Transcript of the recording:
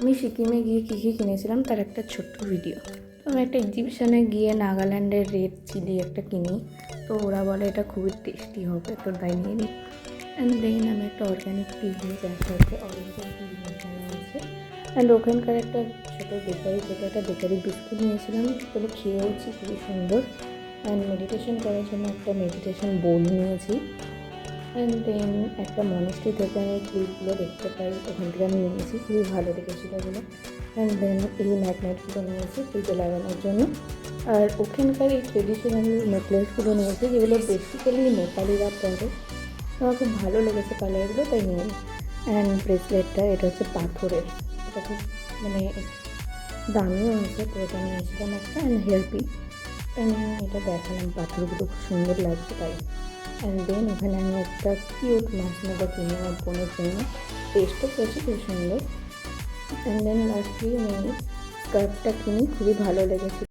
আমি সিকিমে গিয়ে কী কী কিনেছিলাম তার একটা ছোট্ট ভিডিও। তো আমি একটা এক্সিবিশনে গিয়ে নাগাল্যান্ডের রেড চিলি একটা কিনি। তো ওরা বলে এটা খুবই টেস্টি হবে, তো তাই নিয়ে নিই। অ্যান্ড দেন আমি একটা অর্গ্যানিক টি নিই, যার সাথে অরেঞ্জের টি মেশানো আছে। অ্যান্ড ওখানকার একটা ছোটো বেকারি থেকে একটা বেকারি বিস্কুট নিয়েছিলাম, সেগুলো খেয়েওছি, খুবই সুন্দর। অ্যান্ড মেডিটেশন করার জন্য একটা মেডিটেশন বোল নিয়েছি। অ্যান্ড দেন একটা মনেস্ট্রি থেকে আমি ক্লিপগুলো দেখতে পাই, ওখান থেকে আমি নিয়েছি, খুবই ভালো লেগেছিলো ওগুলো। অ্যান্ড দেন এই ম্যাগনেটগুলো নিয়েছি পুজো লাগানোর জন্য। আর ওখানকার এই ট্রেডিশনাল নেকলেসগুলো নিয়েছি, যেগুলো বেসিক্যালি নেপালিরা পরে। আমার খুব ভালো লেগেছে কালারগুলো, তাই নিয়ে নিই। অ্যান্ড ব্রেসলেটটা, এটা হচ্ছে পাথরের, এটা খুব মানে দামিও আছে, তো এটা নিয়েছিলাম একটা। অ্যান্ড হেয়ার পিন, এটা দেখালাম, পাথরগুলো খুব সুন্দর লাগছে তাই। অ্যান্ড দেন ওখানে আমি একটা কিউট মাছ নেবো কিনে আমার বোনের জন্য, টেস্টও করেছি, খুব সুন্দর। অ্যান্ড দেন লাস্টলি আমি স্কার্ফটা কিনি, খুবই ভালো লেগেছে।